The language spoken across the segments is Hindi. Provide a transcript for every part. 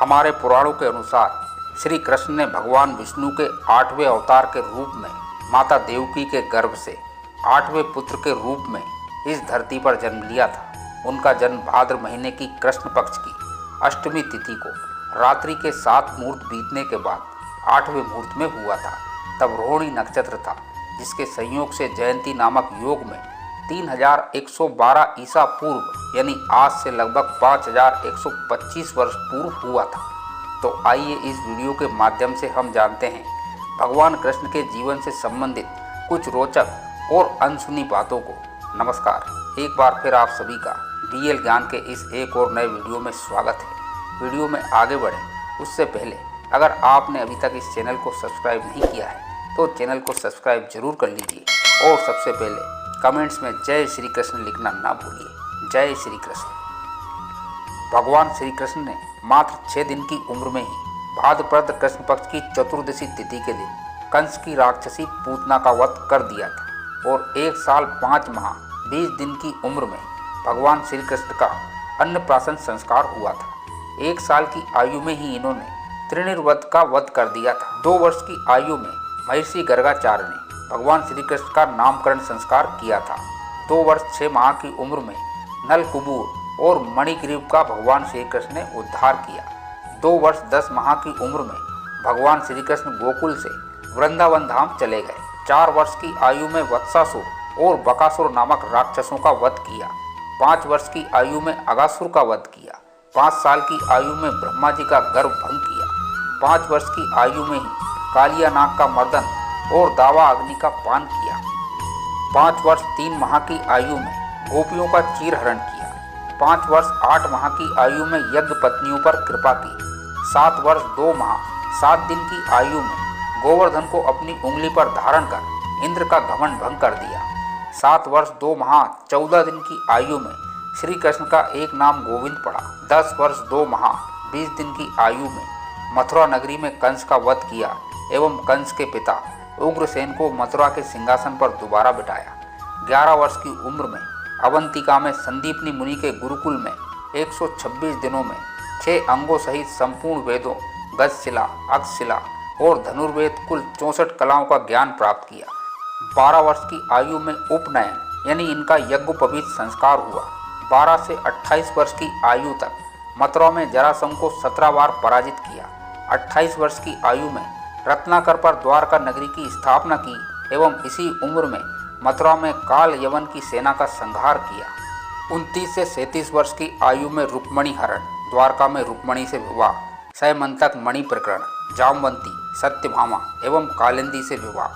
हमारे पुराणों के अनुसार श्री कृष्ण ने भगवान विष्णु के 8वें अवतार के रूप में माता देवकी के गर्भ से 8वें पुत्र के रूप में इस धरती पर जन्म लिया था। उनका जन्म भाद्र महीने की कृष्ण पक्ष की अष्टमी तिथि को रात्रि के 7 मुहूर्त बीतने के बाद 8वें मुहूर्त में हुआ था। तब रोहिणी नक्षत्र था, जिसके संयोग से जयंती नामक योग में 3112 ईसा पूर्व यानी आज से लगभग 5125 वर्ष पूर्व हुआ था। तो आइए इस वीडियो के माध्यम से हम जानते हैं भगवान कृष्ण के जीवन से संबंधित कुछ रोचक और अनसुनी बातों को। नमस्कार, एक बार फिर आप सभी का BL ज्ञान के इस एक और नए वीडियो में स्वागत है। वीडियो में आगे बढ़ें उससे पहले अगर आपने अभी तक इस चैनल को सब्सक्राइब नहीं किया है तो चैनल को सब्सक्राइब जरूर कर लीजिए और सबसे पहले कमेंट्स में जय श्री कृष्ण लिखना ना भूलिए। जय श्री कृष्ण। भगवान श्री कृष्ण ने मात्र 6 दिन की उम्र में ही भाद्रपद कृष्ण पक्ष की चतुर्दशी तिथि के दिन कंस की राक्षसी पूतना का वध कर दिया था और 1 साल 5 माह 20 दिन की उम्र में भगवान श्री कृष्ण का अन्नप्राशन संस्कार हुआ था। 1 साल की आयु में ही इन्होंने त्रिनिर्वध का वध कर दिया था। 2 वर्ष की आयु में महर्षि गर्गाचार्य ने भगवान श्री कृष्ण का नामकरण संस्कार किया था। 2 वर्ष 6 माह की उम्र में नलकुबूर और मणिग्रीव का भगवान श्री कृष्ण ने उद्धार किया। 2 वर्ष 10 माह की उम्र में भगवान श्री कृष्ण गोकुल से वृंदावन धाम चले गए। 4 वर्ष की आयु में वत्सासुर और बकासुर नामक राक्षसों का वध किया। 5 वर्ष की आयु में अगासुर का वध किया। 5 साल की आयु में ब्रह्मा जी का गर्भ भंग किया। 5 वर्ष की आयु में ही कालिया नाग का मर्दन और दावा अग्नि का पान किया। 5 वर्ष 3 माह की आयु में गोपियों का चीरहरण किया। 5 वर्ष 8 माह की आयु में यज्ञ पत्नियों पर कृपा की। 7 वर्ष 2 माह 7 दिन की आयु में गोवर्धन को अपनी उंगली पर धारण कर इंद्र का घमंड भंग कर दिया। 7 वर्ष 2 माह 14 दिन की आयु में श्री कृष्ण का एक नाम गोविंद पड़ा। 10 वर्ष 2 माह 20 दिन की आयु में मथुरा नगरी में कंस का वध किया एवं कंस के पिता उग्रसेन को मथुरा के सिंहासन पर दोबारा बिठाया। 11 वर्ष की उम्र में अवंतिका में संदीपनी मुनि के गुरुकुल में 126 दिनों में 6 अंगों सहित संपूर्ण वेदों गजशिला, अक्षशिला और धनुर्वेद कुल 64 कलाओं का ज्ञान प्राप्त किया। 12 वर्ष की आयु में उपनयन यानी इनका यज्ञोपवीत संस्कार हुआ। 12 से 28 वर्ष की आयु तक मथुरा में जरासंध को 17 बार पराजित किया। 28 वर्ष की आयु में रत्नाकर पर द्वारका नगरी की स्थापना की एवं इसी उम्र में मथुरा में काल यवन की सेना का संहार किया। 29 से 37 वर्ष की आयु में रुक्मणी हरण, द्वारका में रुक्मणी से विवाह, सैमंतक मणि प्रकरण, जामवंती, सत्यभामा एवं कालिंदी से विवाह,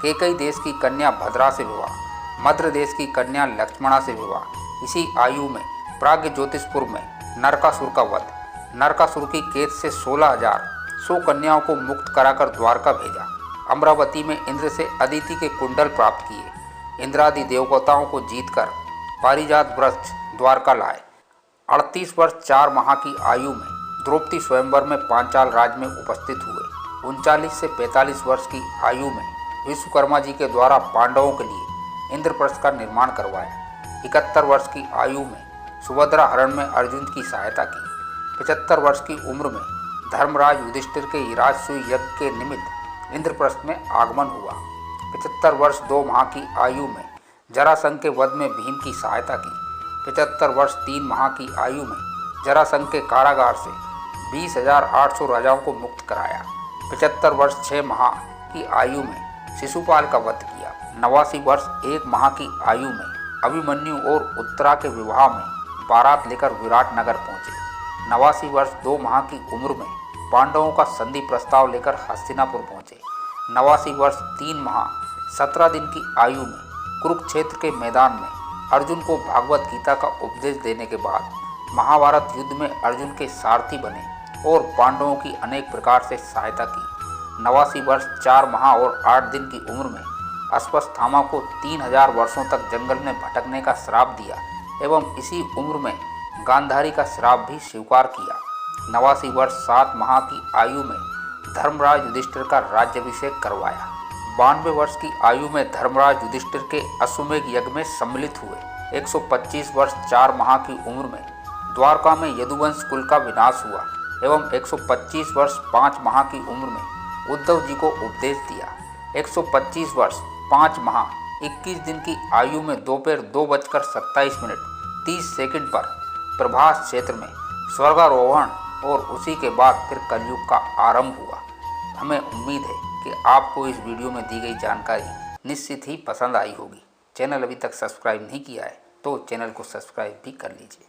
केकई देश की कन्या भद्रा से विवाह, मद्र देश की कन्या लक्ष्मणा से विवाह। इसी आयु में प्राग्ञ ज्योतिषपुर में नरकासुर का वध, नरकासुर की केत से 16,100 कन्याओं को मुक्त कराकर द्वारका भेजा। अमरावती में इंद्र से अदिति के कुंडल प्राप्त किए। इंद्रादि देवताओं को जीतकर पारिजात वृक्ष द्वारका लाए। 38 वर्ष 4 माह की आयु में द्रौपदी स्वयंवर में पांचाल राज में उपस्थित हुए। 39 से 45 वर्ष की आयु में विश्वकर्मा जी के द्वारा पांडवों के लिए इंद्रप्रस्थ का निर्माण करवाया। 71 वर्ष की आयु में सुभद्रा हरण में अर्जुन की सहायता की। 75 वर्ष की उम्र में धर्मराज युधिष्ठिर के राजसूय यज्ञ के निमित्त इंद्रप्रस्थ में आगमन हुआ। 75 वर्ष 2 माह की आयु में जरासंध के वध में भीम की सहायता की। 75 वर्ष 3 माह की आयु में जरासंध के कारागार से 20,800 राजाओं को मुक्त कराया। 75 वर्ष 6 माह की आयु में शिशुपाल का वध किया। 89 वर्ष 1 माह की आयु में अभिमन्यु और उत्तरा के विवाह में बारात लेकर विराट नगर पहुँचे। 89 वर्ष 2 माह की उम्र में पांडवों का संधि प्रस्ताव लेकर हस्तिनापुर पहुँचे। 89 वर्ष 3 माह 17 दिन की आयु में कुरुक्षेत्र के मैदान में अर्जुन को भागवत गीता का उपदेश देने के बाद महाभारत युद्ध में अर्जुन के सारथी बने और पांडवों की अनेक प्रकार से सहायता की। 89 वर्ष 4 माह और 8 दिन की उम्र में अश्वत्थामा को 3000 वर्षों तक जंगल में भटकने का श्राप दिया एवं इसी उम्र में गांधारी का श्राप भी स्वीकार किया। 89 वर्ष 7 माह की आयु में धर्मराज युधिष्ठिर का राज्याभिषेक करवाया। 92 वर्ष की आयु में धर्मराज युधिष्ठिर के अश्वमेध यज्ञ में सम्मिलित हुए। 125 वर्ष 4 माह की उम्र में द्वारका में यदुवंश कुल का विनाश हुआ। एवं 125 वर्ष 5 माह की उम्र में उद्धव जी को उपदेश दिया। 125 वर्ष 5 माह 21 दिन की आयु में दोपहर 2:27 30 सेकंड पर प्रभास क्षेत्र में स्वर्गारोहण और उसी के बाद फिर कलयुग का आरंभ हुआ। हमें उम्मीद है कि आपको इस वीडियो में दी गई जानकारी निश्चित ही पसंद आई होगी। चैनल अभी तक सब्सक्राइब नहीं किया है तो चैनल को सब्सक्राइब भी कर लीजिए।